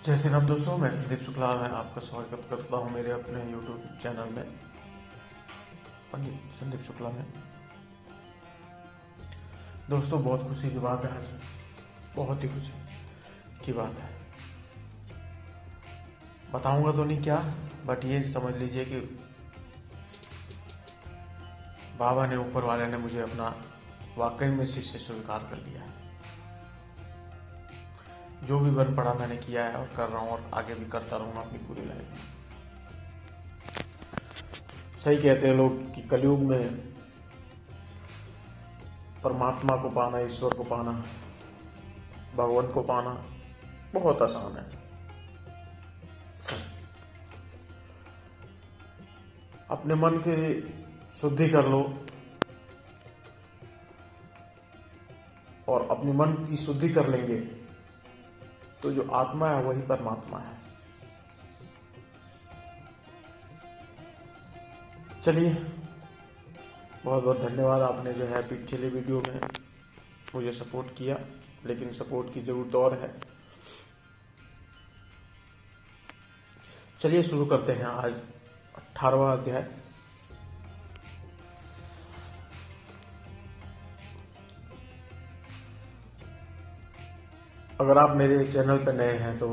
जय श्री राम दोस्तों, मैं संदीप शुक्ला मैं आपका स्वागत करता हूं मेरे अपने YouTube चैनल में पंडित संदीप शुक्ला में। दोस्तों, बहुत खुशी की बात है आज, बहुत ही खुशी की बात है। बताऊंगा तो नहीं क्या, बट ये समझ लीजिए कि बाबा ने, ऊपर वाले ने मुझे अपना वाकई में शिष्य स्वीकार कर लिया है। जो भी बन पड़ा मैंने किया है और कर रहा हूँ और आगे भी करता रहूंगा अपनी पूरी लाइफ में। सही कहते हैं लोग कि कलयुग में परमात्मा को पाना, ईश्वर को पाना, भगवान को पाना बहुत आसान है। अपने मन की शुद्धि कर लो और अपने मन की शुद्धि कर लेंगे तो जो आत्मा है वही परमात्मा है। चलिए, बहुत बहुत धन्यवाद। आपने जो है पिछले वीडियो में मुझे सपोर्ट किया, लेकिन सपोर्ट की जरूरत और है। चलिए शुरू करते हैं आज 18वां अध्याय। अगर आप मेरे चैनल पर नए हैं तो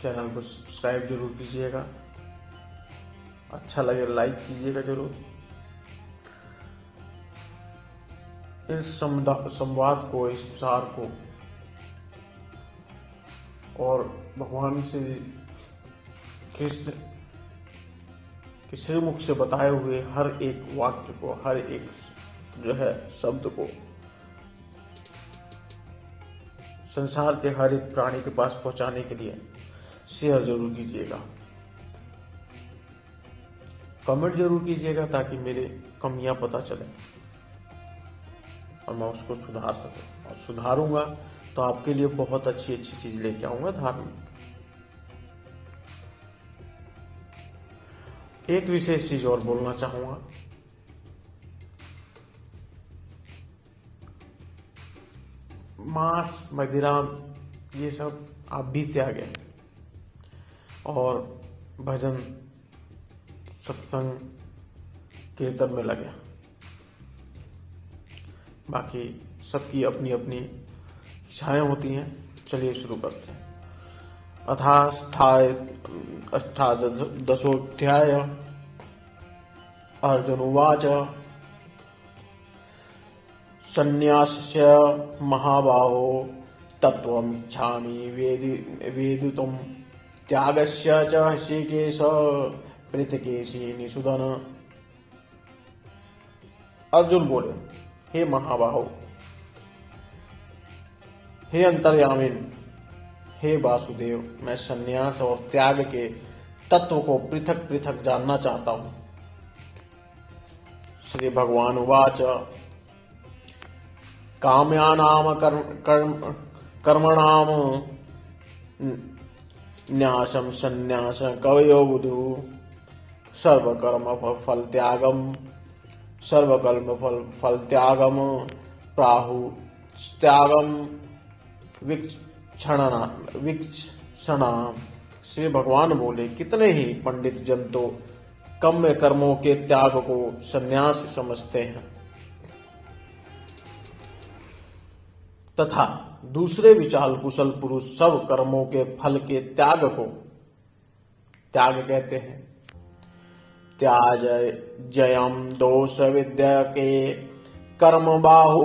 चैनल को सब्सक्राइब जरूर कीजिएगा, अच्छा लगे लाइक कीजिएगा जरूर। इस संवाद को, इस विचार को और भगवान श्री कृष्ण के श्रीमुख से बताए हुए हर एक वाक्य को, हर एक जो है शब्द को संसार के हर एक प्राणी के पास पहुंचाने के लिए शेयर जरूर कीजिएगा, कमेंट जरूर कीजिएगा ताकि मेरे कमियां पता चले और मैं उसको सुधार सकूं। और सुधारूंगा तो आपके लिए बहुत अच्छी अच्छी चीज लेके आऊंगा धार्मिक। एक विशेष चीज और बोलना चाहूंगा। मांस, मदिरा ये सब आप भी त्यागें और भजन, सत्संग, कीर्तन में लगे। बाकी सबकी अपनी अपनी इच्छाएं होती हैं। चलिए शुरू करते हैं। अष्टादशोऽध्याय। अर्जुन उवाच सन्न्यासस्य महाबाहो तत्त्वमिच्छामि वेदितुं त्यागस्य च ऋषिकेश पृथकेशी निषूदन। अर्जुन बोले, हे महाबाहो, हे अंतर्यामिन, हे वासुदेव, मैं सन्यास और त्याग के तत्व को पृथक पृथक जानना चाहता हूं। श्री भगवान उवाच काम्यानाम कर्मणाम न्यासम संन्यास कवयो बुधु सर्वकर्म फल त्यागम प्राहु त्यागम विक्षणा। श्री भगवान बोले, कितने ही पंडित जन तो काम्य कर्मों के त्याग को संन्यास समझते हैं तथा दूसरे विचार कुशल पुरुष सब कर्मों के फल के त्याग को त्याग कहते हैं। त्याज जयम दोष विद्या के कर्म बाहु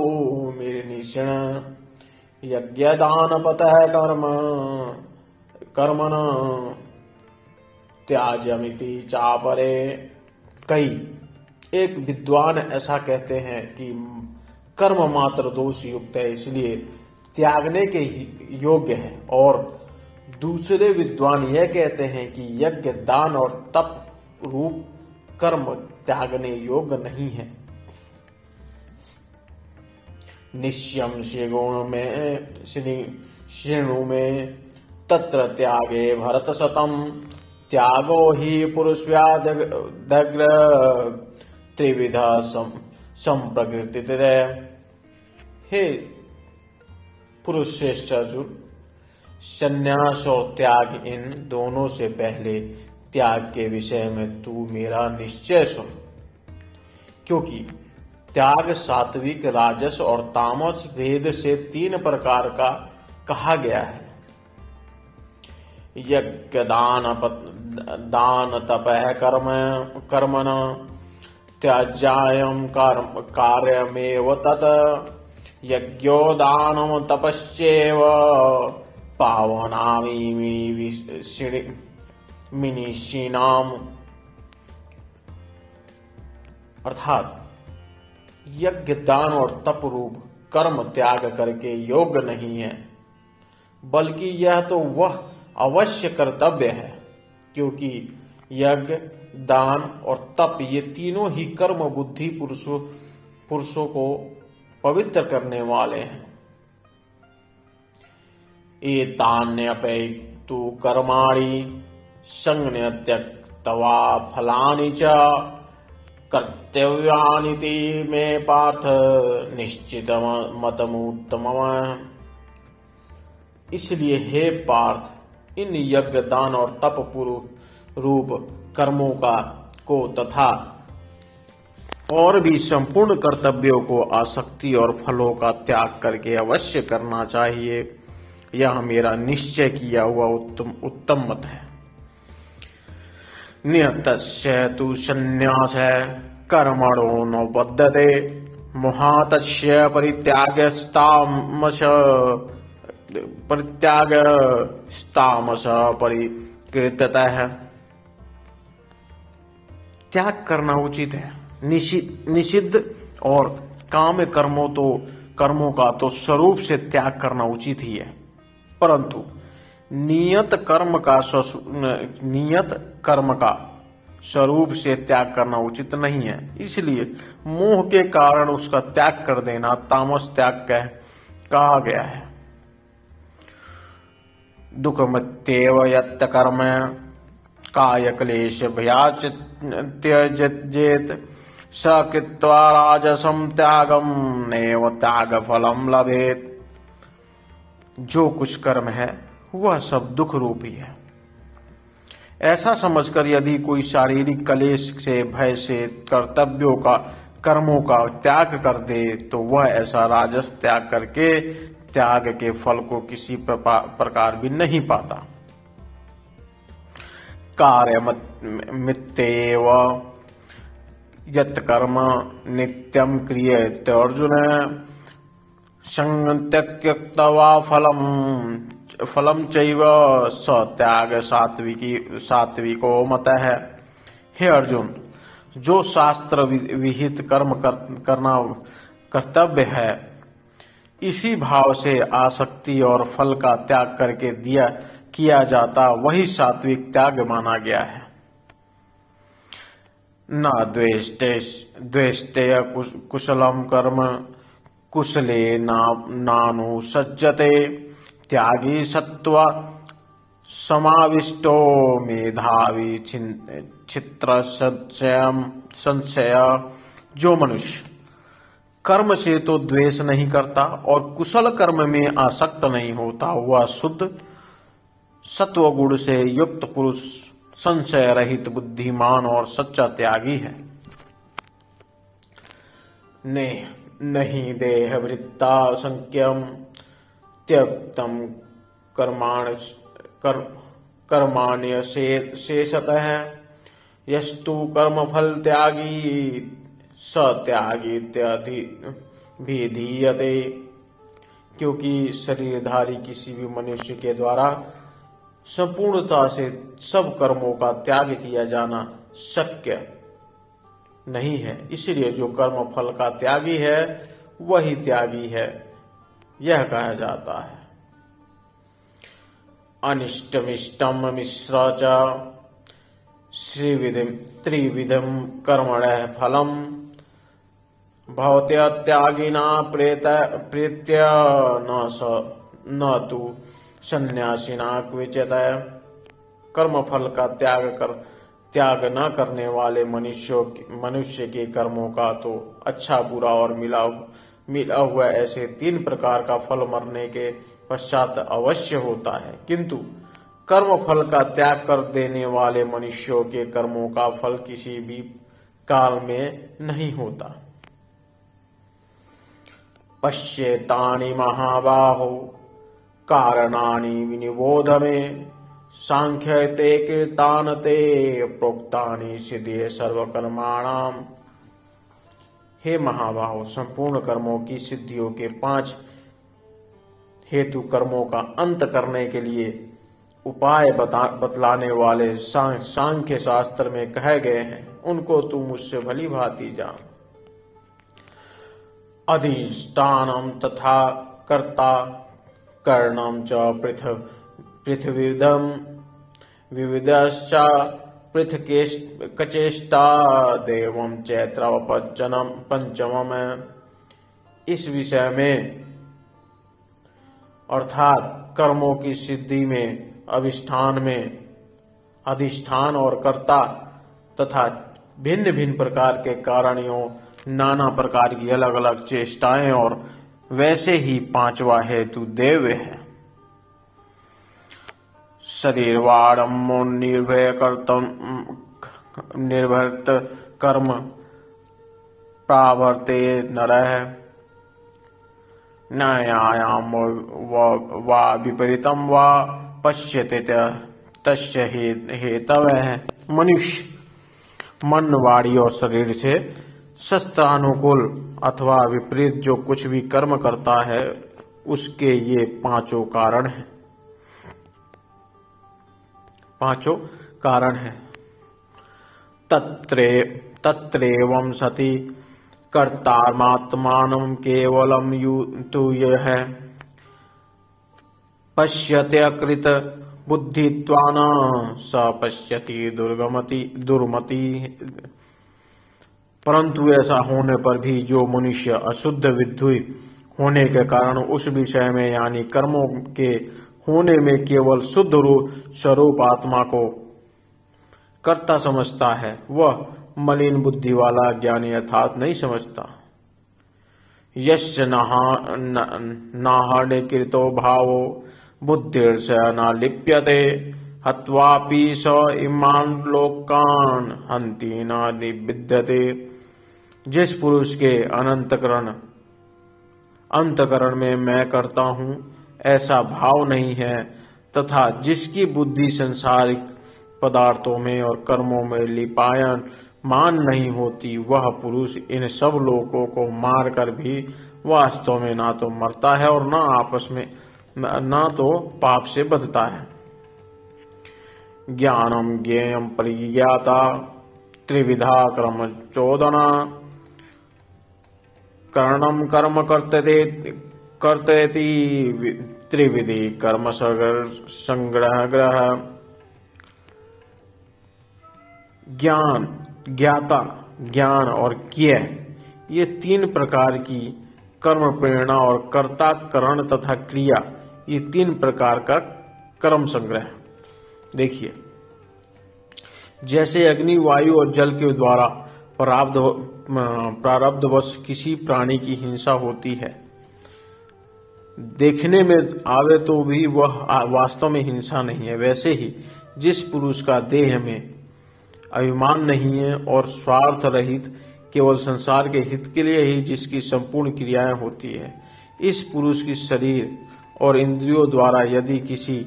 निर्निषण यज्ञ दान पतः कर्मण त्याजमिति चापरे। कई एक विद्वान ऐसा कहते हैं कि कर्म मात्र दोष युक्त है, इसलिए त्यागने के योग्य है, और दूसरे विद्वान यह कहते हैं कि यज्ञ, दान और तप रूप कर्म त्यागने योग्य नहीं है। निश्यम श्रीगुण में श्रेणु में तत्र त्यागे भरत शतम त्यागो ही पुरुषव्यादग्र त्रिविधा संप्रकृति। हे पुरुष श्रेष्ठ अर्जुन, संन्यास और त्याग, इन दोनों से पहले त्याग के विषय में तू मेरा निश्चय सुन, क्योंकि त्याग सात्विक, राजस और तामस भेद से 3 प्रकार का कहा गया है। यज्ञ दान तपः कर्मण त्याज्यायं कार्यमेव तत् यज्ञो दानम तपश्चैव पावनामि मिनीषिणाम। अर्थात यज्ञ दान और तप रूप कर्म त्याग करके योग्य नहीं है, बल्कि यह तो वह अवश्य कर्तव्य है, क्योंकि यज्ञ दान और तप ये तीनों ही कर्म बुद्धि पुरुषों को पवित्र करने वाले हैं। एतान्यपि तु कर्माणि संज्ञ त्यक्त्वा फलानि च कर्तव्यानिति मे पार्थ निश्चितमतमुत्तमम्। इसलिए हे पार्थ, इन यज्ञ दान और तप रूप कर्मों को तथा और भी संपूर्ण कर्तव्यों को आसक्ति और फलों का त्याग करके अवश्य करना चाहिए। यह मेरा निश्चय किया हुआ उत्तम मत है। नियतस्य तु संन्यासः कर्मणो न बध्यते मोहातस्य परित्यागस्तामस परिकृततः। त्याग करना उचित है। निषिद्ध और काम कर्मों का तो स्वरूप से त्याग करना उचित ही है, परंतु नियत कर्म का स्वरूप से त्याग करना उचित नहीं है। इसलिए मोह के कारण उसका त्याग कर देना तामस त्याग कहा गया है। दुःखमत्येव यत् कर्म काय क्लेश भयाच त्यजेत स कृत्वा राजसं त्यागम नैव त्याग फलम लभेत। जो कुछ कर्म है वह सब दुख रूप ही है। ऐसा समझकर यदि कोई शारीरिक क्लेश से, भय से कर्मों का त्याग कर दे, तो वह ऐसा राजस त्याग करके त्याग के फल को किसी प्रकार भी नहीं पाता। कार्यमित्येव यत् कर्म नित्यं क्रियते अर्जुन संगं त्यक्त्वा फलम चैव स त्याग सात्विको मतः। हे अर्जुन, जो शास्त्र विहित कर्म करना कर्तव्य है, इसी भाव से आसक्ति और फल का त्याग करके किया जाता वही सात्विक त्याग माना गया है। न द्वेष्टे कुशलम कर्म कुशले नानुसज्जते त्यागी सत्व समाविष्टो मेधावी चित्र संशय। जो मनुष्य कर्म से तो द्वेष नहीं करता और कुशल कर्म में आसक्त नहीं होता, वह शुद्ध सत्व गुण से युक्त पुरुष, संशय रहित बुद्धिमान और सच्चा त्यागी है। नहीं देह वृत्ता संख्यम त्यक्तम कर्माण्य शेषतः यस्तु कर्म फल त्यागी स त्यागी विधीयते। क्योंकि शरीरधारी किसी भी मनुष्य के द्वारा संपूर्णता से सब कर्मों का त्याग किया जाना शक्य नहीं है, इसलिए जो कर्म फल का त्यागी है वही त्यागी है, यह कहा जाता है। अनिष्टमिष्टम मिश्र च त्रिविधम कर्मणः फलम भवत्या त्यागिना प्रेत्य न तु संन्यासिना क्वचित्। कर्म फल का त्याग न करने वाले मनुष्य के कर्मों का तो अच्छा बुरा और मिला हुआ ऐसे 3 प्रकार का फल मरने के पश्चात अवश्य होता है, किंतु कर्म फल का त्याग कर देने वाले मनुष्यों के कर्मों का फल किसी भी काल में नहीं होता। पश्येतानि महाबाहो कारणानि विनिबोध मे सांख्य ते कृतान ते प्रोक्तानि सिद्धे सर्वकर्माणाम। हे महाबाहो, संपूर्ण कर्मों की सिद्धियों के 5 हेतु कर्मों का अंत करने के लिए उपाय बतलाने वाले सांख्य शास्त्र में कहे गए हैं, उनको तू मुझसे भली भांति जान। अधिष्ठानम तथा कर्ता कर्णम च पृथ्वीदम विविधश्च पृथकेष्टा देवम चैत्र पंचम। इस विषय में अर्थात कर्मों की सिद्धि में अधिष्ठान और कर्ता तथा भिन्न भिन्न प्रकार के कारणियों, नाना प्रकार की अलग अलग चेष्टाएं और वैसे ही 5वां हेतु देव है। शरीरवाडम्बो निर्भरत कर्म प्रावर्ते नरः न्यायाम वा विपरीतम वा पश्यते तस्य हेतवः। मनुष्य मन, वाणी और शरीर से शास्त्रानुकूल अथवा विपरीत जो कुछ भी कर्म करता है, उसके ये 5 कारण हैं। 5 कारण हैं। तत्रेवं सति कर्तात्मानं केवलं तु यः पश्यत्यकृत बुद्धित्वान स पश्यति दुर्मति। परंतु ऐसा होने पर भी जो मनुष्य अशुद्ध विद्धि होने के कारण उस विषय में यानी कर्मों के होने में केवल शुद्ध स्वरूप आत्मा को कर्ता समझता है, वह मलिन बुद्धि वाला ज्ञानी अर्थात नहीं समझता। यस्य नाहने कृतो भावो बुद्धिर्स न लिप्यते हत्वापि स इमान लोकान हंति न निविद्यते। जिस पुरुष के अंतकरण में मैं करता हूँ ऐसा भाव नहीं है तथा जिसकी बुद्धि संसारिक पदार्थों में और कर्मों में लिपायन मान नहीं होती, वह पुरुष इन सब लोगों को मारकर भी वास्तव में ना तो मरता है और ना तो पाप से बचता है। ज्ञानम ज्ञेयम परिज्ञाता त्रिविधा कर्म चोदना कर्णम कर्म कर्तेति त्रिविधि कर्म संग्रह ग्रह। ज्ञान, ज्ञाता, ज्ञान और ज्ञेय, ये 3 प्रकार की कर्म प्रेरणा और कर्ता, करण तथा क्रिया, ये 3 प्रकार का कर्म संग्रह। देखिए, जैसे अग्नि, वायु और जल के द्वारा प्रारब्धवश किसी प्राणी की हिंसा होती है, देखने में आवे तो भी वह वास्तव में हिंसा नहीं है, वैसे ही जिस पुरुष का देह में अभिमान नहीं है और स्वार्थ रहित केवल संसार के हित के लिए ही जिसकी संपूर्ण क्रियाएं होती है, इस पुरुष की शरीर और इंद्रियों द्वारा यदि किसी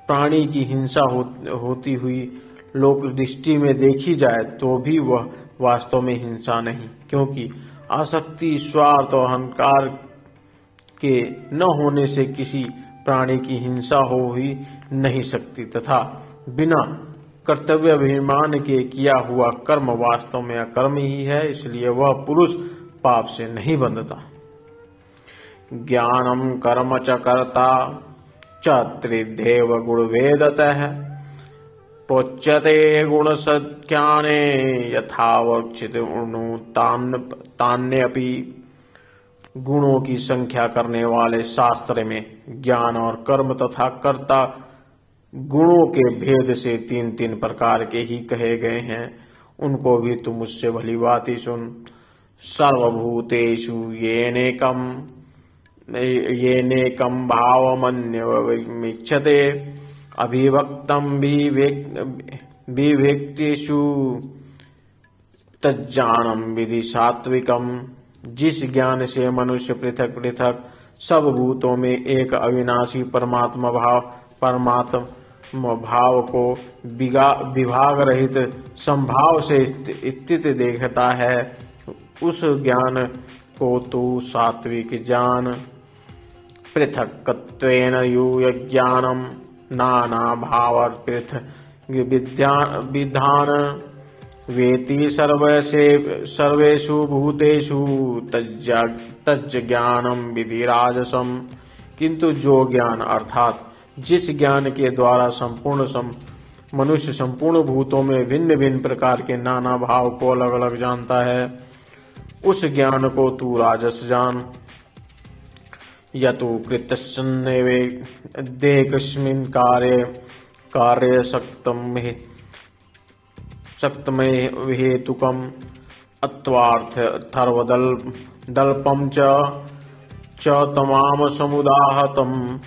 प्राणी की हिंसा होती हुई लोक दृष्टि में देखी जाए तो भी वह वास्तव में हिंसा नहीं, क्योंकि आसक्ति, स्वार्थ और अहंकार के न होने से किसी प्राणी की हिंसा हो ही नहीं सकती तथा बिना कर्तव्य अभिमान के किया हुआ कर्म वास्तव में अकर्म ही है, इसलिए वह पुरुष पाप से नहीं बंधता। ज्ञानम कर्म च कर्ता च त्रिदेव गुण वेदतः प्रोच्यते गुण सज्ञाने यथावक्षित तान्यपि। गुणों की संख्या करने वाले शास्त्र में ज्ञान और कर्म तथा कर्ता गुणों के भेद से 3 प्रकार के ही कहे गए हैं, उनको भी तुम मुझसे भली भांति सुन। सर्वभूतेषु येनेकं भावमन्यविमीक्षते अभिव्यक्तं विव्यक्तेषु तज्ज्ञानं विधि सात्विकम। जिस ज्ञान से मनुष्य पृथक पृथक सब भूतों में एक अविनाशी परमात्मा भाव को विभाग रहित संभाव से स्थित देखता है, उस ज्ञान को तू सात्विक ज्ञान। पृथक्त्वेन यूयज्ञानम नाना भाव पृथक विधान वेति सर्वेषु भूतेषु तज्ज ज्ञानम विधि राजसम। किंतु जो ज्ञान अर्थात जिस ज्ञान के द्वारा मनुष्य संपूर्ण भूतों में भिन्न भिन्न प्रकार के नाना भाव को अलग अलग जानता है, उस ज्ञान को तू राजस जान। यतु कृतस्न्नेवे देकस्मिन् कार्य सक्तमे हेतुकम अत्वार्थ थर्वदल्पम च तमाम समुदाहतम।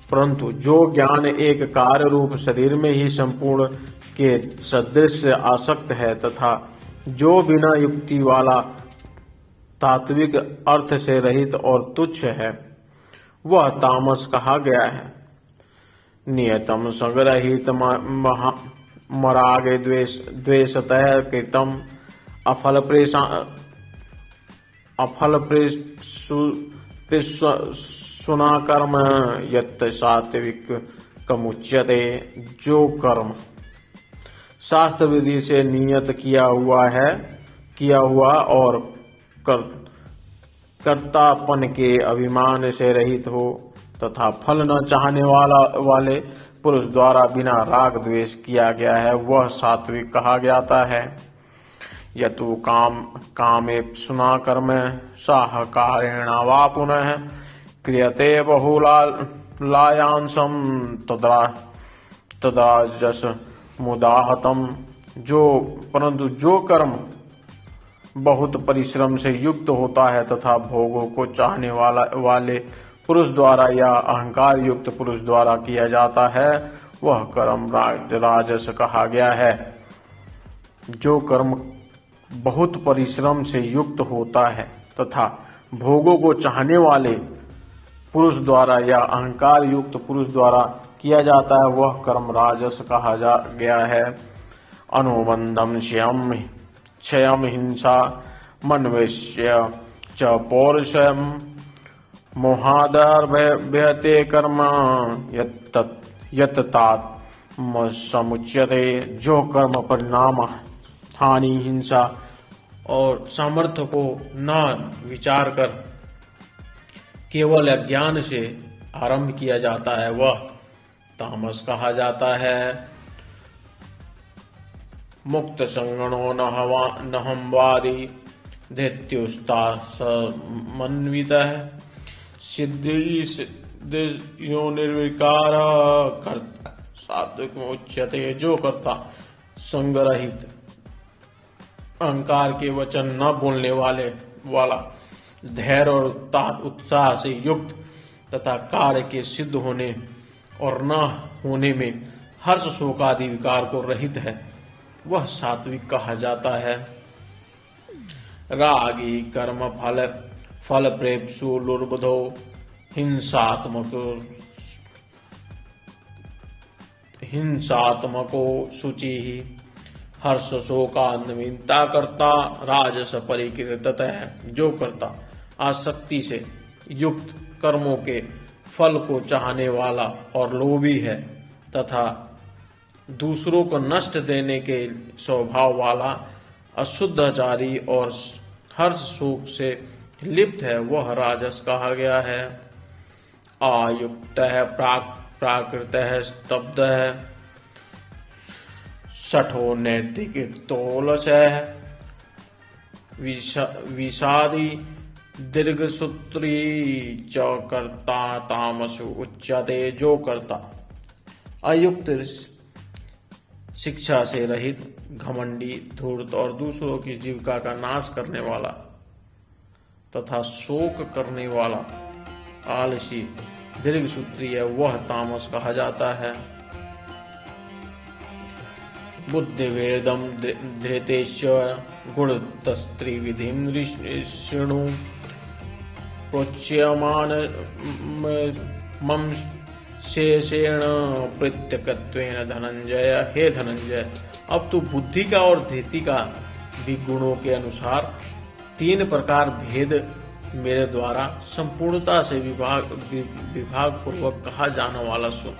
परंतु जो ज्ञान एक कार्य रूप शरीर में ही संपूर्ण के सदृश आसक्त है तथा जो बिना युक्ति वाला तात्विक अर्थ से रहित और तुच्छ है, वह तामस कहा गया है। नियतम संग्रहित मरागे द्वेषतः कृतम अफल सुना कर्म यत् सात्विक कमुच्यते। जो कर्म शास्त्र विधि से नियत किया हुआ और कर्तापन के अभिमान से रहित हो तथा फल न चाहने वाले पुरुष द्वारा बिना राग द्वेष किया गया है, वह सात्विक कहा जाता है। यतु कामे सुना कर्म साहकारेण वा पुनः क्रियते बहुलायांसम तदाजस मुदाहतम। परंतु जो कर्म बहुत परिश्रम से युक्त होता है तथा भोगों को चाहने वाले पुरुष द्वारा या अहंकार युक्त पुरुष द्वारा किया जाता है, वह कर्म राजस कहा गया है। जो कर्म बहुत परिश्रम से युक्त होता है तथा भोगों को चाहने वाले पुरुष द्वारा या अहंकार युक्त पुरुष द्वारा किया जाता है, वह कर्म राजस कहा गया है। अनुबंधम क्षयम हिंसा मनवेश्य च पौरुषम मोहादर्भ्यते कर्म यत्तात्मसमुच्यते। जो कर्म परिणाम हानि हिंसा और सामर्थ्य को न विचार कर केवल अज्ञान से आरंभ किया जाता है, वह तामस कहा जाता है। मुक्त संगणो नहंवादी धृत्युस्ता समन्वितः सिद्धियो निर्विकार सात्विक उच्यते। जो कर्ता संग्रहित अहंकार के वचन न बोलने वाला धैर्य और उत्साह से युक्त तथा कार्य के सिद्ध होने और न होने में हर्ष शोक आदि विकार को रहित है, वह सात्विक कहा जाता है। रागी कर्म फल प्रेप्सु लुर्बधो हिंसात्मको शुचि हर्ष शोकान्विता करता राजस परिकृत है। जो करता आसक्ति से युक्त कर्मों के फल को चाहने वाला और लोभी है तथा दूसरों को नष्ट देने के स्वभाव वाला अशुद्धाचारी और हर्ष शोक से लिप्त है, वह राजस कहा गया है। आयुक्त है प्राकृत है स्तब्ध है शठो नैतिक तोलस है विषादी दीर्घ सूत्री च कर्ता तामसु उच्यते। जो कर्ता अयुक्त शिक्षा से रहित घमंडी धूर्त और दूसरों की जीविका का नाश करने वाला तथा शोक करने वाला आलसी दीर्घसूत्री है, वह तामस कहा जाता है। बुद्धिवेदम धृतेश्च गुणतस्त्रिविधिं ऋषिणु प्रोच्यमान मम शेषेण प्रत्यकत्वेन धनंजय। हे धनंजय, अब तू बुद्धि का और धृति का भी गुणों के अनुसार 3 प्रकार भेद मेरे द्वारा संपूर्णता से विभाग पूर्वक कहा जाने वाला सुन।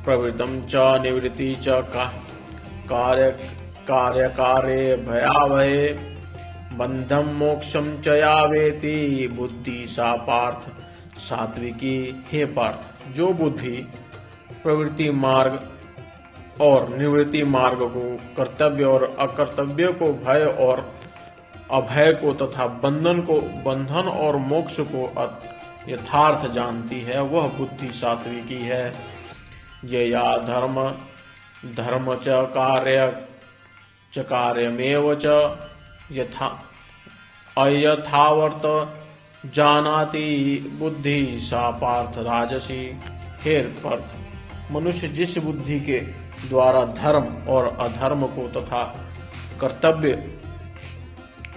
प्रवृत्तम च निवृत्ति च कार्यकारे भयावहे बंधम मोक्षम च यावेति बुद्धि सा पार्थ सात्विकी। हे पार्थ, जो बुद्धि प्रवृत्ति मार्ग और निवृत्ति मार्ग को, कर्तव्य और अकर्तव्य को, भय और अभय को तथा बंधन और मोक्ष को यथार्थ जानती है, वह बुद्धि सात्विकी है। ये या धर्म च कार्यमेव च अयथावर्त जानाति बुद्धि सा पार्थ राजसी। हे पार्थ, मनुष्य जिस बुद्धि के द्वारा धर्म और अधर्म को तथा कर्तव्य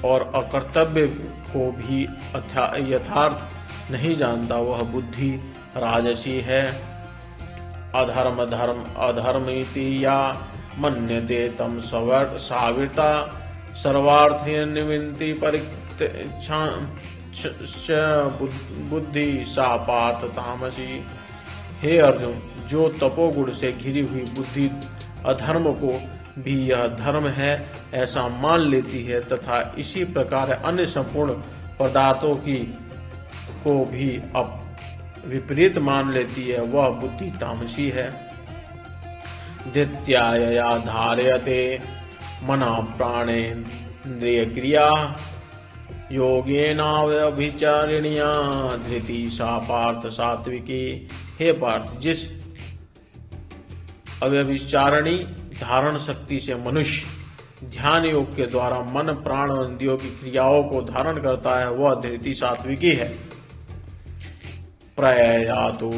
और अकर्तव्य को भी यथार्थ नहीं जानता, वह बुद्धि राजसी है। अधर्म धर्म अधर्मिति या मन्यते तम साविता सर्वार्थे निमित्ति परिच्छा बुद्धि सा पार्थ तामसी। हे अर्जुन, जो तपोगुण से घिरी हुई बुद्धि अधर्म को भी यह धर्म है ऐसा मान लेती है तथा इसी प्रकार अन्य संपूर्ण पदार्थों को भी विपरीत मान लेती है, वह बुद्धि तामसी है। धृत्यायया धारयते मना प्राणेन्द्रिय क्रिया योगेनाव्यभिचारिण्या धृति सा पार्थ सात्विकी। हे पार्थ, जिस अव्यभिचारिणी धारण शक्ति से मनुष्य ध्यान योग के द्वारा मन प्राण और इंद्रियों की क्रियाओं को धारण करता है, वह धृति सात्विकी है। प्रयया तो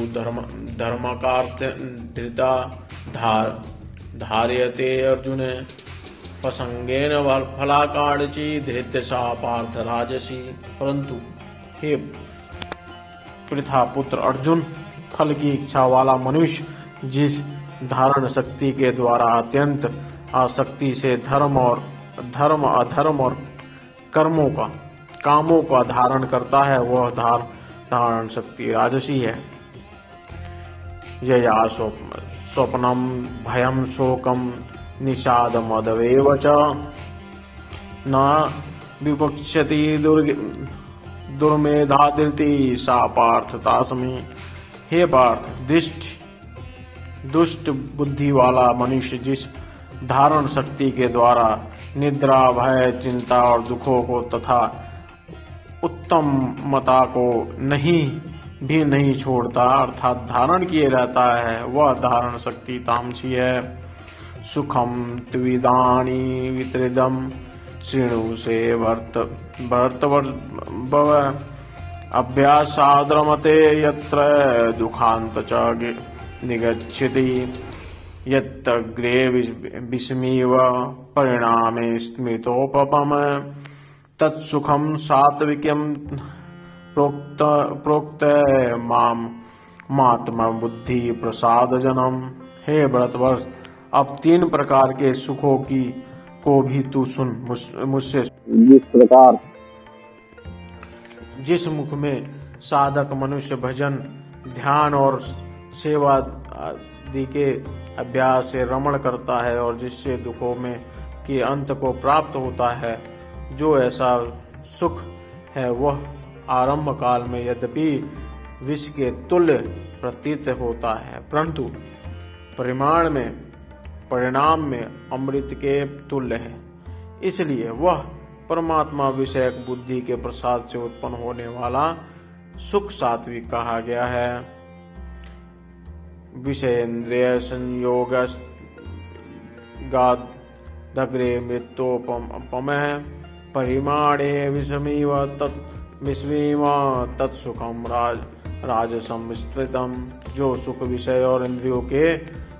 धर्मकार्थ धृता धार्यते अर्जुन प्रसंगेन फलाकार्ची धृत्य सा पार्थ राजसी। परंतु हे पृथा पुत्र अर्जुन, फल की इच्छा वाला मनुष्य जिस धारण शक्ति के द्वारा अत्यंत आसक्ति से धर्म अधर्म और कामों का धारण करता है, वह धारण शक्ति राजसी है। यया स्वप्नम भयम शोकम निषाद मदवेव च न विपक्षति दुर्मेधाधृति सा पार्थ तास्मि। हे पार्थ, दुष्ट बुद्धि वाला मनुष्य जिस धारण शक्ति के द्वारा निद्रा भय चिंता और दुखों को तथा उत्तम मता को नहीं छोड़ता अर्थात धारण किए रहता है, वह धारण शक्ति तामसी है। सुखम त्विदानी वितरिदम श्रृणु से भव अभ्यासाद्रमते यत्र दुखांत च निगच्छति यत्तग्रे विस्मीव परिणामे स्मृतोपम तत्सुखम सात्विक्यम प्रोक्त मात्म बुद्धि प्रसाद जनम। हे भरतवर्ष, अब 3 प्रकार के सुखों को भी तू सुन मुझसे। जिस प्रकार जिस मुख में साधक मनुष्य भजन ध्यान और सेवा आदि के अभ्यास से रमण करता है और जिससे दुखों में के अंत को प्राप्त होता है, जो ऐसा सुख है वह आरंभ काल में यद्यपि विष के तुल्य प्रतीत होता है, परंतु परिणाम में अमृत के तुल्य है। इसलिए वह परमात्मा विषयक बुद्धि के प्रसाद से उत्पन्न होने वाला सुख सात्विक कहा गया है। विषयेन्द्रिय संयोग गादग्रे मृत्योपमः परिमाणे विषमीव तत्सुखम राजसम स्थितम। जो सुख विषय और इंद्रियों के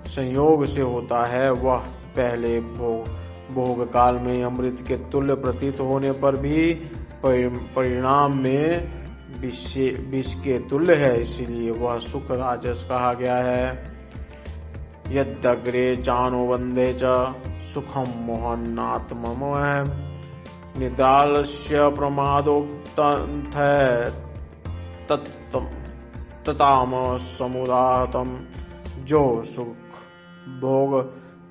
संयोग से होता है वह पहले भोग काल में अमृत के तुल्य प्रतीत होने पर भी परिणाम में विष के तुल्य है, इसीलिए वह सुख राजस कहा गया है। यद्यग्रे चानुबंधे च सुखम मोहनात्ममोह निद्रालस्य प्रमादोक्तंथ तताम समुदाहतम। जो सुख भोग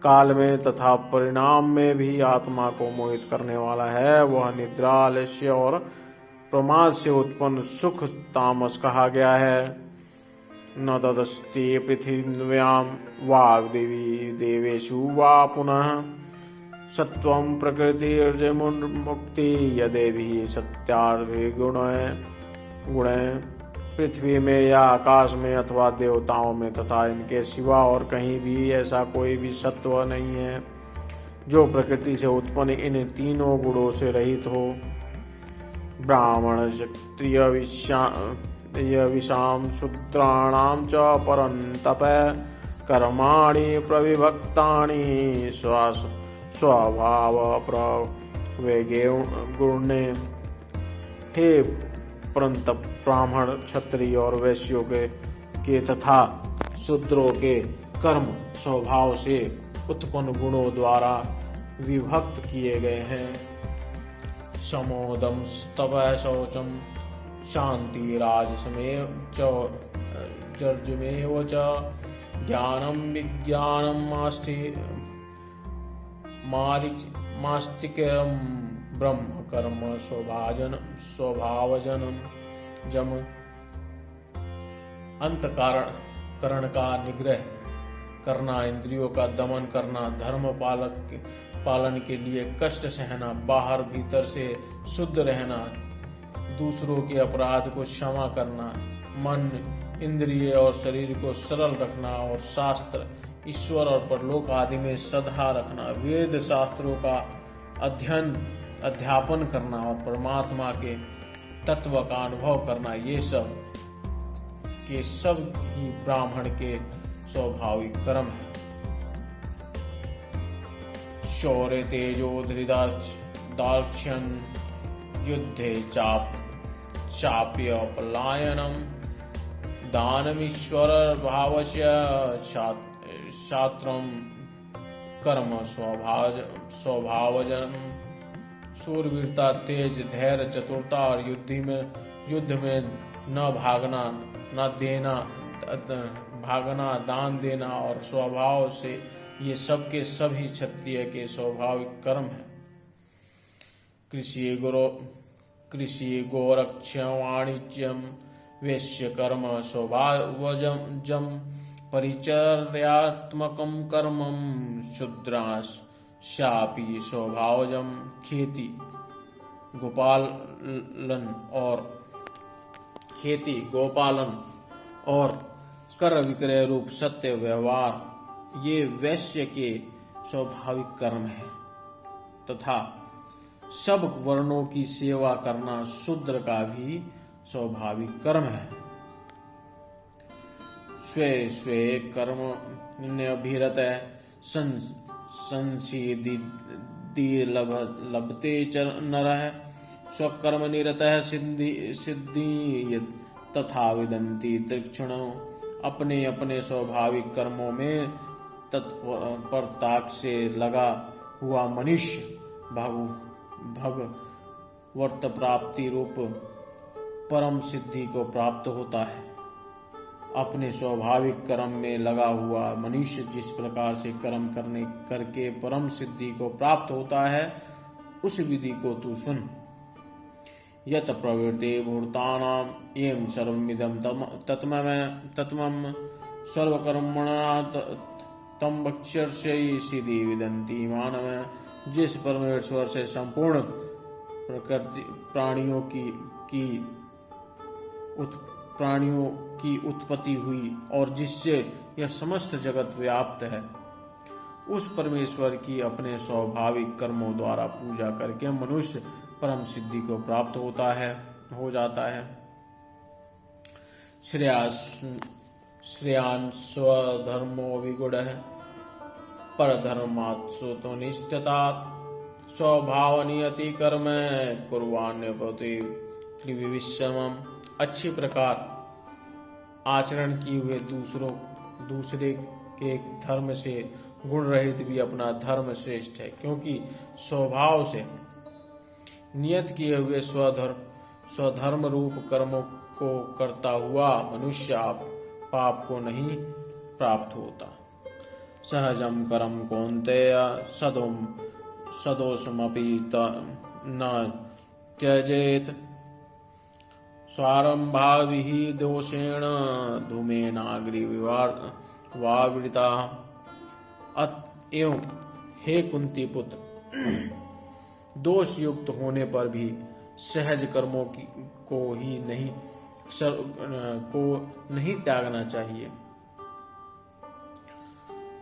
काल में तथा परिणाम में भी आत्मा को मोहित करने वाला है वह निद्रा, आलस्य और प्रमाद से उत्पन्न सुख तामस कहा गया है। न तदस्ति पृथिव्यां वाग्देवी देवेषु वा पुनः सत्वं प्रकृतिर्मुक्ति यदेभिः सत्यार्थे गुणे। पृथ्वी में या आकाश में अथवा देवताओं में तथा इनके सिवा और कहीं भी ऐसा कोई भी सत्व नहीं है जो प्रकृति से उत्पन्न इन तीनों गुणों से रहित हो। ब्राह्मण क्षत्रिय विषाम शूद्राणाम च परन्तप कर्माणि प्रविभक्तानि स्वभाव प्रवेगे गुणे। हे परंतप ब्राह्मण, क्षत्रिय और वैश्यों के तथा शूद्रों के कर्म स्वभाव से उत्पन्न गुणों द्वारा विभक्त किए गए हैं। समोदम स्तवः शौचम शांति राजसमेव च जर्जमेव च ज्ञानम विज्ञानम मास्तिक्यम ब्रह्म कर्म स्वभावजनम जम। अंतःकरण का निग्रह करना, इंद्रियों का दमन करना, धर्म पालन के लिए कष्ट सहना, बाहर भीतर से शुद्ध रहना, दूसरों के अपराध को क्षमा करना, मन इंद्रिय और शरीर को सरल रखना और शास्त्र, ईश्वर और परलोक आदि में श्रद्धा रखना, वेद शास्त्रों का अध्यापन करना और परमात्मा के तत्व का अनुभव करना, ये सब के सब ही ब्राह्मण के स्वाभाविक कर्म है। शौर्य तेजो धृदार्क्ष्यं युद्धे चाप्य पलायनम दानमीश्वर भावस्य शास्त्रम कर्म स्वभावजनम। शूरवीरता, तेज, धैर्य, चतुरता और युद्ध में न भागना, दान देना और स्वभाव से ये सब के सभी क्षत्रिय के स्वाभाविक कर्म है। कृषि गोरक्ष्य वाणिज्यम वैश्य कर्म स्वभावजम परिचर्यात्मकम कर्मम शूद्रास शापी स्वभावजम। खेती गोपालन और कर विक्रय रूप सत्य व्यवहार ये वैश्य के स्वाभाविक कर्म है तथा सब वर्णों की सेवा करना शूद्र का भी स्वाभाविक कर्म है। स्वे स्वे कर्म निरत संसिद्धि लभते च नरः स्वकर्म निरतः सिद्धि तथा विदन्ति तीक्ष्णो। अपने अपने स्वाभाविक कर्मों में तत्परता से लगा हुआ मनुष्य भगवत प्राप्ति रूप परम सिद्धि को प्राप्त होता है। अपने स्वाभाविक कर्म में लगा हुआ मनुष्य जिस प्रकार से कर्म करके परम सिद्धि को प्राप्त होता है उस विधि को तू सुन। यत प्रवृत्ति भूतानाम एवं सर्वमिदं तत्मम सर्वकर्मणा तम वक्ष्यर्षयि सिद्धि विदन्ति मानव। जिस परमेश्वर से संपूर्ण प्रकृति प्राणियों की उत्पत्ति हुई और जिससे यह समस्त जगत व्याप्त है उस परमेश्वर की अपने स्वाभाविक कर्मों द्वारा पूजा करके मनुष्य परम सिद्धि को प्राप्त हो जाता है। श्रेयान् स्वधर्मो विगुणः परधर्मात्सु तो निष्ठतात् स्वभाव नियति कर्म कुर्वाण्यपति विविषमम्। अच्छी प्रकार आचरण किए हुए दूसरे के धर्म से गुण रहित भी अपना धर्म श्रेष्ठ है, क्योंकि स्वभाव से नियत किए हुए स्वधर्म रूप कर्मों को करता हुआ मनुष्य पाप को नहीं प्राप्त होता। सहजम कर्म कौन्तेय सदोषमपि न त्यजेत स्वारंभाभिः दोषेण धूमेनाग्निवावृता। एवं हे कुंती पुत्र, दोष युक्त होने पर भी सहज कर्मों को नहीं त्यागना चाहिए,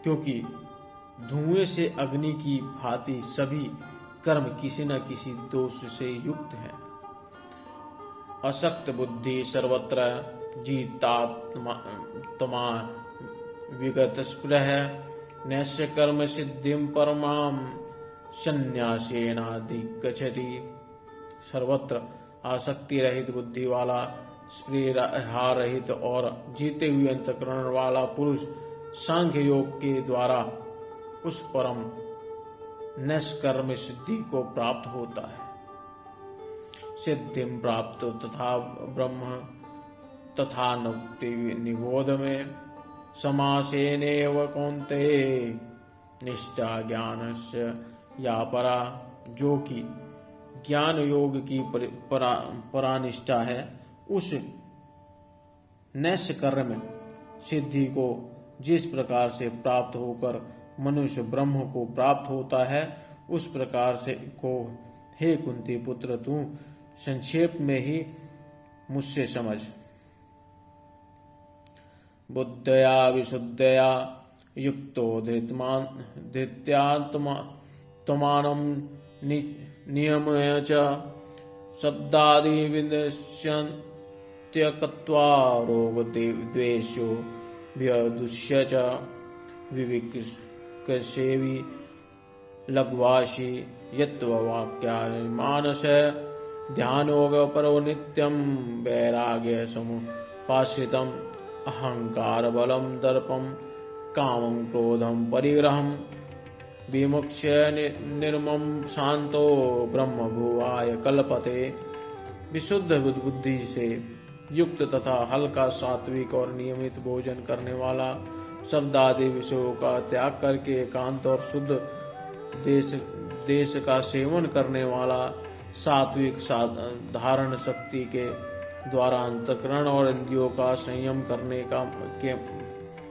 क्योंकि धुएं से अग्नि की भांति सभी कर्म किसी न किसी दोष से युक्त हैं। असक्त बुद्धि सर्वत्र जीतात्मा विगत स्पृह नैस्य कर्म सिद्धिं परमां संन्यासेनाधिगच्छति। सर्वत्र आसक्ति रहित बुद्धि वाला, स्पृहा रहित और जीते हुए अंतःकरण वाला पुरुष सांख्य योग के द्वारा उस परम निष्कर्म सिद्धि को प्राप्त होता है। सिद्धिं प्राप्त तथा ब्रह्म तथा नुक्ति निबोध में समासेनेव कौन्तेय निष्ठा ज्ञानस्य या परा। जो कि ज्ञान योग की परानिष्ठा है, उस निष्कर्म सिद्धि को जिस प्रकार से प्राप्त होकर मनुष्य ब्रह्म को प्राप्त होता है, उस प्रकार से को हे कुंती पुत्र तू संक्षेप में ही मुझसे समझ। बुद्धया विशुद्धया युक्तो धृत्यात्मानं नियम्य च शब्दादि विनश्यन्त्यक्त्वा रोगद्वेषो व्यदुष्य च विविक्सेवी लघ्वाशी यत्वाक्यामानस ध्यानोग परो नित्यं वैराग्य समुपाश्रितम् अहंकार बलम दर्पम कामं क्रोधम परिग्रहम विमुक्ष्य निर्मम शांतो ब्रह्म भुवाय कल्पते। विशुद्ध बुद्धि से युक्त तथा हल्का सात्विक और नियमित भोजन करने वाला, शब्दादि विषयों का त्याग करके एकांत और शुद्ध देश का सेवन करने वाला, सात्विक धारण शक्ति के द्वारा अंतःकरण और इंद्रियों का संयम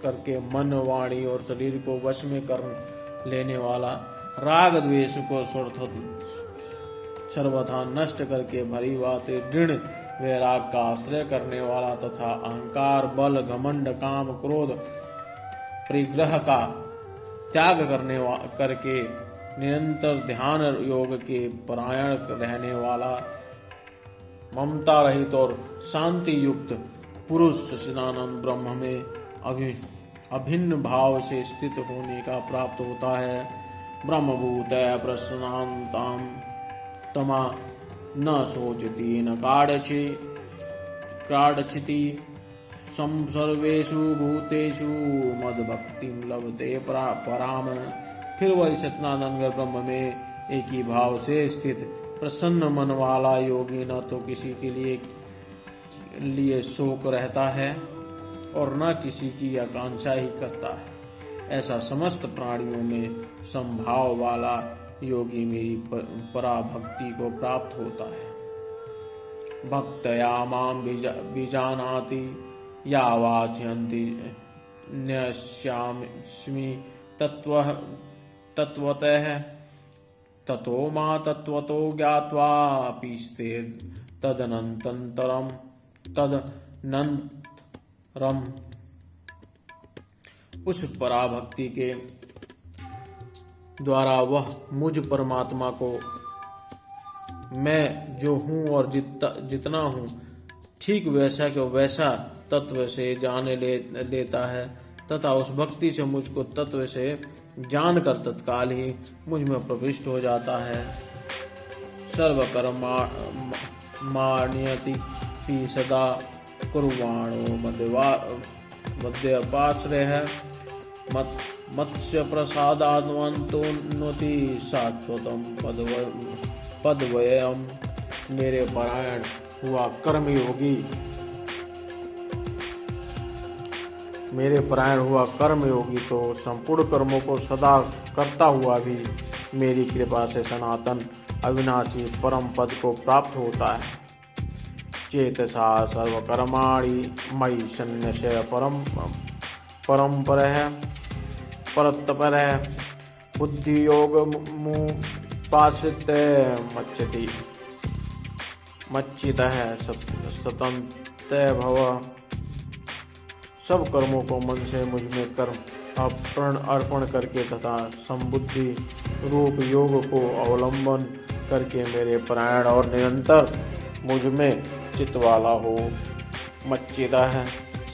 करके मन, वाणी और शरीर को वश में कर लेने वाला, राग द्वेष को सर्वथा नष्ट करके भली भांति दृढ़ वैराग का आश्रय करने वाला तथा अहंकार, बल, घमंड, काम, क्रोध, परिग्रह का त्याग करके निरंतर ध्यान योग के परायण रहने वाला, ममता रहित और शांति युक्त पुरुष सच्चिदानंद ब्रह्म में अभिन्न भाव से स्थित होने का प्राप्त होता है। ब्रह्मभूत प्रसन्नातां तमा न शोचति न काढ़चिति सर्वेषु भूतेषु मद्भक्तिं लभते पराम। फिर वह सच्चिदानंद ब्रह्म में एक ही भाव से स्थित प्रसन्न मन वाला योगी न तो किसी के लिए शोक रहता है और न किसी की आकांक्षा ही करता है। ऐसा समस्त प्राणियों में संभाव वाला योगी मेरी पराभक्ति को प्राप्त होता है। भक्तया मां बीजानाति या वाचयन्ति न्यस्यामि तत्वतः ततो मा तत्वतो ज्ञात्वा पीस्ते तदनन्तरम उस पराभक्ति के द्वारा वह मुझ परमात्मा को मैं जो हूँ और जितना हूँ ठीक वैसा के वैसा तत्व से जाने लेता है तथा उस भक्ति से मुझको तत्व से जानकर तत्काल ही मुझ में प्रविष्ट हो जाता है। सर्वकर्माण्यति सदा कुर्वाणो मध्यपाश्रयः मत्स्य प्रसादान्वन्तोन्नति शाश्वतम् पदवयम्। मेरे परायण हुआ कर्मयोगी तो संपूर्ण कर्मों को सदा करता हुआ भी मेरी कृपा से सनातन अविनाशी परम पद को प्राप्त होता है। चेतसा सर्वकर्माणि मयि सन्न्यस्य परतपरः बुद्धि योग मच्चितः सतन्ते भव। सब कर्मों को मन से मुझ में कर्म अर्पण करके तथा संबुद्धि रूप योग को अवलंबन करके मेरे परायण और निरंतर मुझ में चित्त वाला हो। मच्चिता है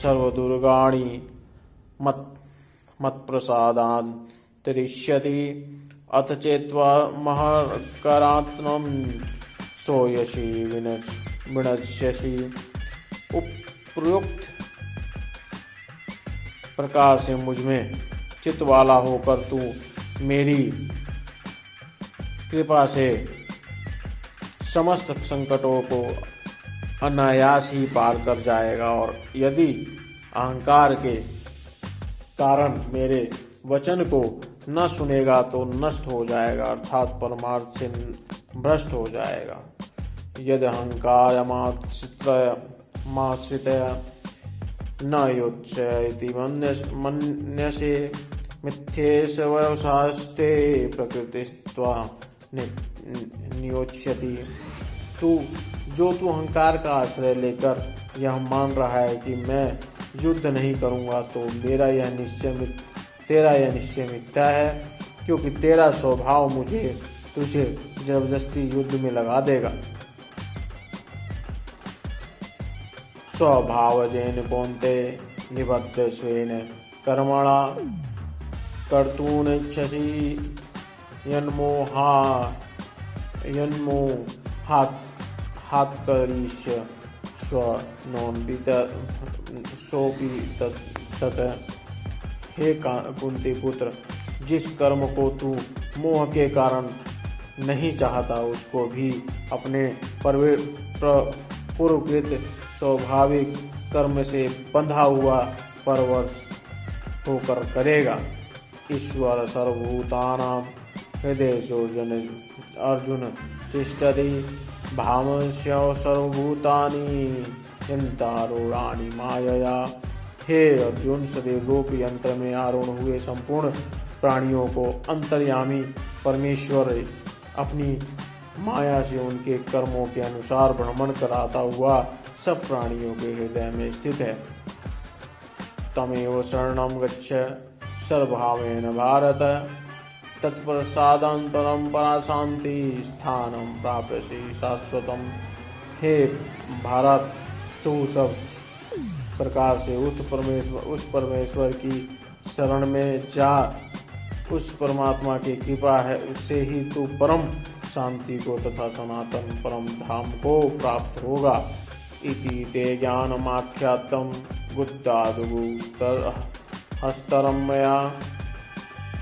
सर्वदुर्गाणि मत प्रसादान् तिरिष्यति अथ चेत्वा महकरात्मं सोयसी विनश्यसि। उपयुक्त प्रकार से मुझ में चित्त वाला होकर तू मेरी कृपा से समस्त संकटों को अनायास ही पार कर जाएगा और यदि अहंकार के कारण मेरे वचन को न सुनेगा तो नष्ट हो जाएगा अर्थात परमार्थ से भ्रष्ट हो जाएगा। यदि अहंकार माश्रितया न युत्स्य इति मन्यसे मिथ्येष व्यवसास्ते प्रकृतिस्त्वा नियोच्यति। तू अहंकार का आश्रय लेकर यह मान रहा है कि मैं युद्ध नहीं करूंगा तो तेरा यह निश्चय मिथ्या है, क्योंकि तेरा स्वभाव मुझे तुझे जबरदस्ती युद्ध में लगा देगा। स्वभावजेन कौन्ते निबद्ध स्वेन कर्मणा कर्तुमिच्छसि यन्मोहात् करिष्य सोऽपि तत्। हे कुंती पुत्र, जिस कर्म को तू मोह के कारण नहीं चाहता उसको भी अपने पूर्वकृत स्वाभाविक कर्म से बंधा हुआ परवश होकर करेगा। ईश्वर सर्वभूतानां हृदयेषु अर्जुन तिष्ठति भावस्य सर्वभूतानि यन्त्रारूढानि मायया। हे अर्जुन, सदैव रूप यंत्र में आरूढ़ हुए संपूर्ण प्राणियों को अंतर्यामी परमेश्वर अपनी माया से उनके कर्मों के अनुसार भ्रमण कराता हुआ सब प्राणियों के हृदय में स्थित है। तमेव शरणं गच्छ सर्वभावेन भारत, तत्प्रसादान्तरं पराशान्ति स्थानं प्राप्यसि शाश्वतम्। हे भारत, तू सब प्रकार से उस परमेश्वर की शरण में जा। उस परमात्मा की कृपा है, उससे ही तू परम शांति को तथा सनातन परम धाम को प्राप्त होगा। इति ते ज्ञानमाख्यातं गुप्तादुगुस्तरं मया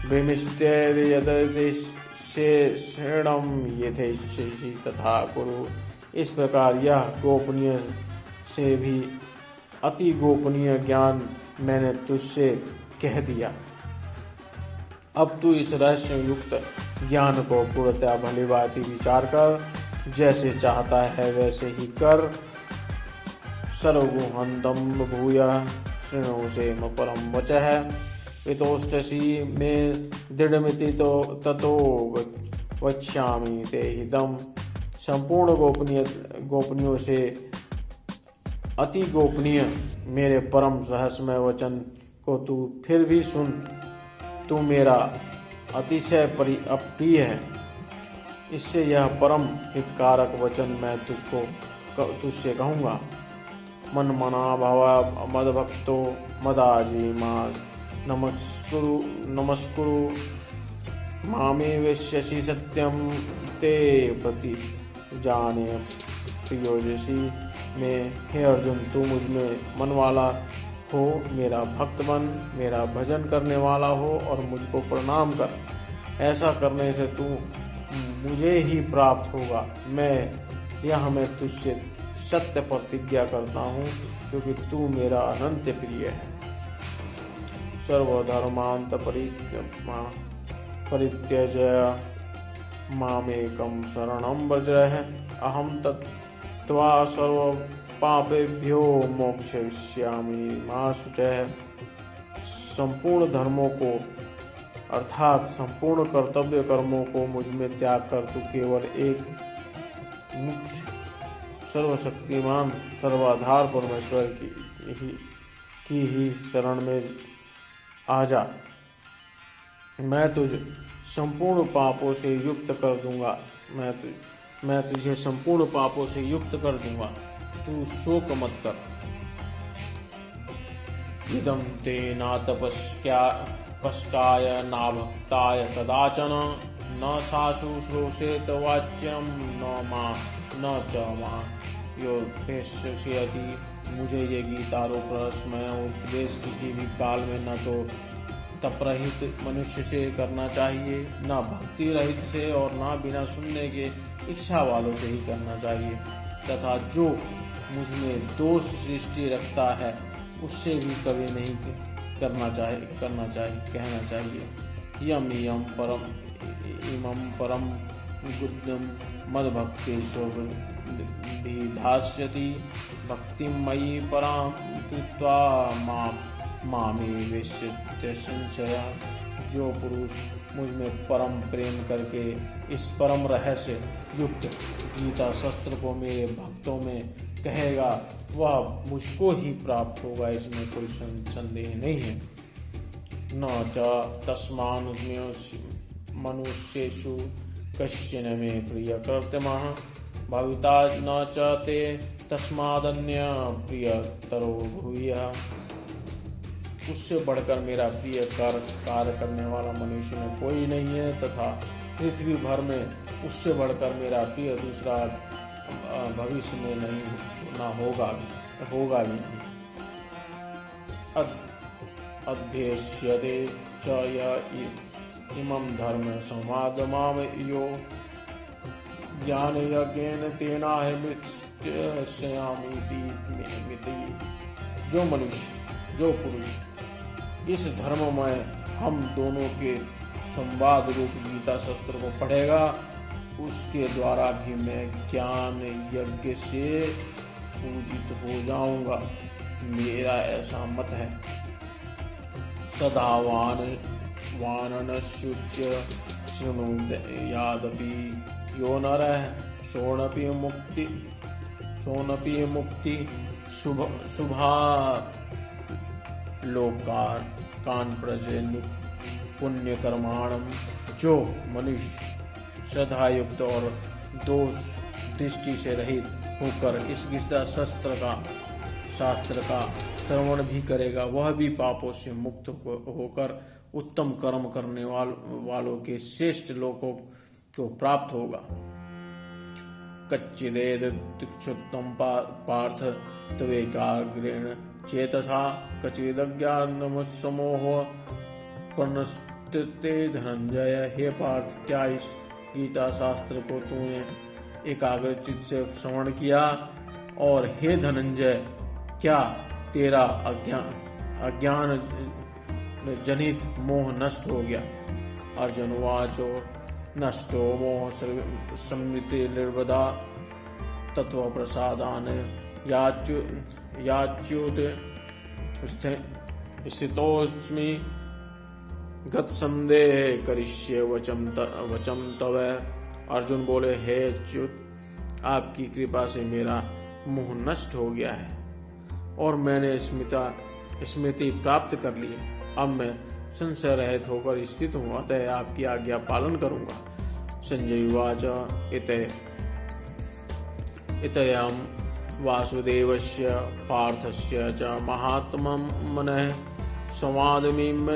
विनिश्चयेद्यदृशेषणं यथेच्छसि तथा कुरु। इस प्रकार यह गोपनीय से भी अति गोपनीय ज्ञान मैंने तुझसे कह दिया। अब तू इस रहस्य युक्त ज्ञान को पूर्णतः भली भांति विचार कर, जैसे चाहता है वैसे ही कर। सर्वगुहन्तं भूयः शृणुषे परं वचः, इतोष्टसि मे दृढ़मिति तो ततो वक्ष्यामि ते हितम्। संपूर्ण गोपनीयों से अति गोपनीय मेरे परम रहस्यमय वचन को तू फिर भी सुन। तू मेरा अतिशय अप्रिय है। इससे यह परम हितकारक वचन मैं तुझसे कहूँगा। मन मना भव मदभक्तो मदाजी मां नमस्कुरु मामे वेश्यसि सत्यम ते प्रति जाने प्रियोजसी में। हे अर्जुन, तू मुझ में मन वाला हो, मेरा भक्त बन, मेरा भजन करने वाला हो और मुझको प्रणाम कर। ऐसा करने से तू मुझे ही प्राप्त होगा। मैं तुझसे सत्य प्रतिज्ञा करता हूँ, क्योंकि तू मेरा अनंत प्रिय है। सर्वधर्मांत परित्यज्य मामेकं शरणं व्रज। अहं त्वा सर्व पापेभ्यो मोक्षयिष्यामि मा शुचः। संपूर्ण धर्मों को अर्थात संपूर्ण कर्तव्य कर्मों को मुझ में त्याग कर तू केवल एक मुख्य सर्वशक्तिमान सर्वाधार परमेश्वर की ही शरण में आ जा। मैं तुझे संपूर्ण पापों से युक्त कर दूंगा। मैं तुझे संपूर्ण पापों से युक्त कर दूंगा। तू शोक मत कर। इदं ते न तपस्काय न भक्ताय कदाचन न सासु श्रोषेत वाच्यम न च मां योपेष्यति। मुझे ये गीतारोपरसमय उपदेश किसी भी काल में न तो तपरहित मनुष्य से करना चाहिए, न भक्ति रहित से और न बिना सुनने के इच्छा वालों से ही करना चाहिए, तथा जो मुझ में दोष सृष्टि रखता है उससे भी कभी नहीं कहना चाहिए। यम इमं परम गुह्यं मद्भक्तेषु विधास्यति भक्तिं मयि परां कृत्वा मामे वेश्यते संशया। जो पुरुष मुझ में परम प्रेम करके इस परम रहस्य युक्त गीता शस्त्र को मेरे भक्तों में कहेगा, वह मुझको ही प्राप्त होगा, इसमें कोई संदेह नहीं है। न च तस्मान् मनुष्येषु कश्चन मे प्रियकृतमः भविता न च ते तस्मादन्य प्रियतरो भूयः। उससे बढ़कर मेरा प्रिय कार्य करने वाला मनुष्य में कोई नहीं है, तथा पृथ्वी भर में उससे बढ़कर मेरा प्रिय दूसरा भविष्य में नहीं ना होगा भी नहीं। अध्येष्यते च य इमं धर्म संवादमाम यो ज्ञान यज्ञेन तेनाहमृत्स्यामीति। जो पुरुष इस धर्म में हम दोनों के संवाद रूप गीता शस्त्र को पढ़ेगा, उसके द्वारा भी मैं ज्ञान यज्ञ से पूजित हो जाऊंगा। मेरा ऐसा मत है। सदा वाननशुच्य शृणु यादपि यो नरः सोनपि मुक्ति शुभा लोकान प्रजन पुण्य कर्माणम। जो मनुष्य श्रद्धायुक्त और दोष दृष्टि से रहित होकर इस गीता शास्त्र का श्रवण भी करेगा, वह भी पापों से मुक्त होकर उत्तम कर्म करने वालों के श्रेष्ठ लोकों को प्राप्त होगा। कच्चिदेद तिक्षुत्तम पार्थ त्वेकाग्रेण चेतसा कचिदज्ञानमसमोह प्रणस्ते धनंजय। हे पार्थ, क्या इस गीता शास्त्र को तूने एकाग्रचित से श्रवण किया? और हे धनंजय, क्या तेरा अज्ञान जनित मोह नष्ट हो गया? अर्जुन वाचो नष्टो मोह संविते निर्वदा तत्व प्रसादान याच्युत स्थितोस्मि गत संदेह करिष्ये वचम तव। अर्जुन बोले, हे अच्युत, आपकी कृपा से मेरा मोह नष्ट हो गया है और मैंने स्मृति प्राप्त कर ली है। अब मैं संशय रहित होकर स्थित हूँ, अतः आपकी आज्ञा पालन करूंगा। संजय उवाच इत्ययं वासुदेवस्य पार्थस्य च महात्मं मनः संवादमिमश्रुतो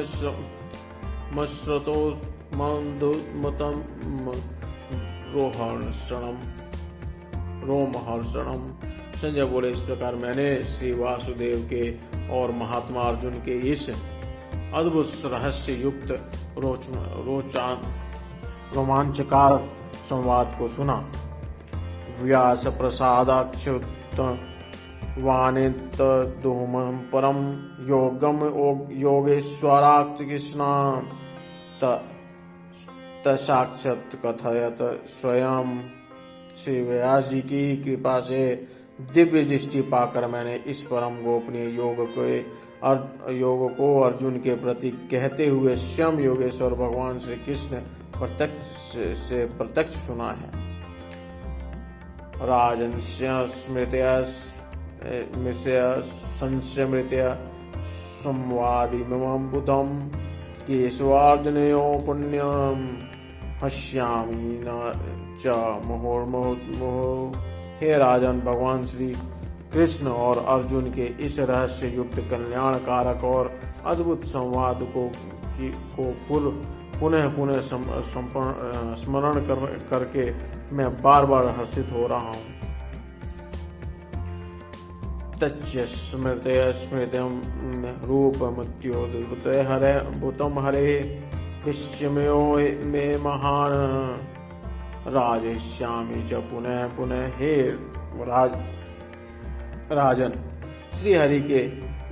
मधुमतं रोमहर्षणम्। संजय बोले, इस प्रकार मैंने श्री वासुदेव के और महात्मा अर्जुन के इस अद्भुत रहस्य युक्त रोमांचकार संवाद को सुना। व्यास प्रसादाच्युत वाणित दुहम परम योगम योगेश्वराक्ष कृष्णा तसाक्षात् कथयत स्वयं। श्री व्यास जी की कृपा से दिव्य दृष्टि पाकर मैंने इस परम गोपनीय योग को अर्जुन के प्रति कहते हुए स्वयं योगेश्वर भगवान श्री कृष्ण प्रत्यक्ष सुना है। राजन्स्य संस्मृत्य संवादिमं बुधं केशवार्जुनयो पुण्यं हस्यामि न च मुहुर्मुहुः। हे राजन, भगवान श्री कृष्ण और अर्जुन के इस रहस्य युक्त कल्याणकारक और अद्भुत संवाद को पुनः पुनः स्मरण करके मैं बार बार हर्षित हो रहा हूँ। तच्च स्मृतय स्मृतम रूपमत्योद्भुतय हरे भूतम हरे विस्मयो मे महान राजयिष्यामि च पुनः पुनः। हे राजन, श्री हरि के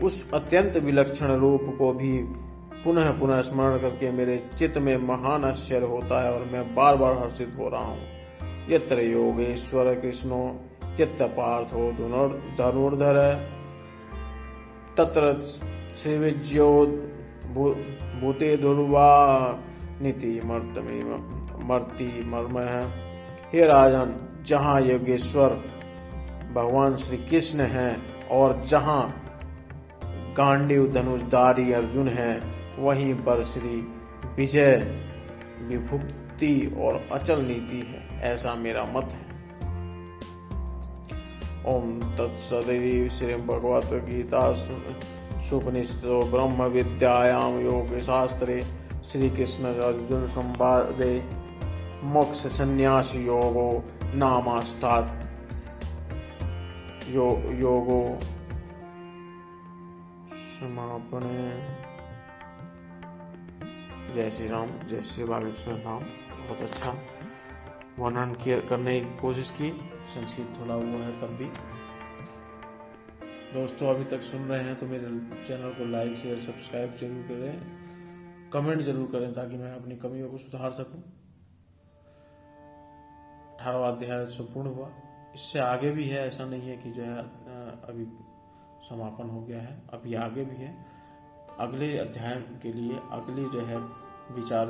उस अत्यंत विलक्षण रूप को भी पुनः पुनः स्मरण करके मेरे चित्त में महान आश्चर्य होता है और मैं बार बार हर्षित हो रहा हूँ। यत्र योगेश्वर कृष्णो यत्र पार्थो धनुर्धर तत्र श्रीविज्यो भूते ध्रुवा नीति मर्ति मर्मः। हे राजन, जहाँ योगेश्वर भगवान श्री कृष्ण हैं और जहाँ गांडीव धनुषधारी अर्जुन हैं, वहीं पर श्री विजय विभुक्ति और अचल नीति है, ऐसा मेरा मत है। ओम तत्सदिति श्री भगवत गीता सुपनिषदो ब्रह्म विद्यायाम योग शास्त्रे श्री कृष्ण अर्जुन संवादे मोक्ष संन्यास योगो नामाष्टात् योगो समापने। जय श्री राम, जय श्री बागेश्वर धाम। बहुत अच्छा वर्णन करने की कोशिश की, संक्षिप्त थोड़ा हुआ है तब भी। दोस्तों, अभी तक सुन रहे हैं तो मेरे चैनल को लाइक शेयर सब्सक्राइब जरूर करें, कमेंट जरूर करें ताकि मैं अपनी कमियों को सुधार सकूं। 18वां अध्याय संपूर्ण हुआ। इससे आगे भी है, ऐसा नहीं है कि जो है अभी समापन हो गया है, अभी आगे भी है। अगले अध्याय के लिए, अगले जो है विचार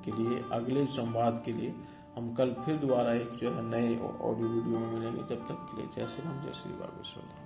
के लिए, अगले संवाद के लिए हम कल फिर दोबारा एक जो है नए ऑडियो वीडियो में मिलेंगे। जब तक के लिए जय श्री राम, जय श्री बागेश्वर धाम।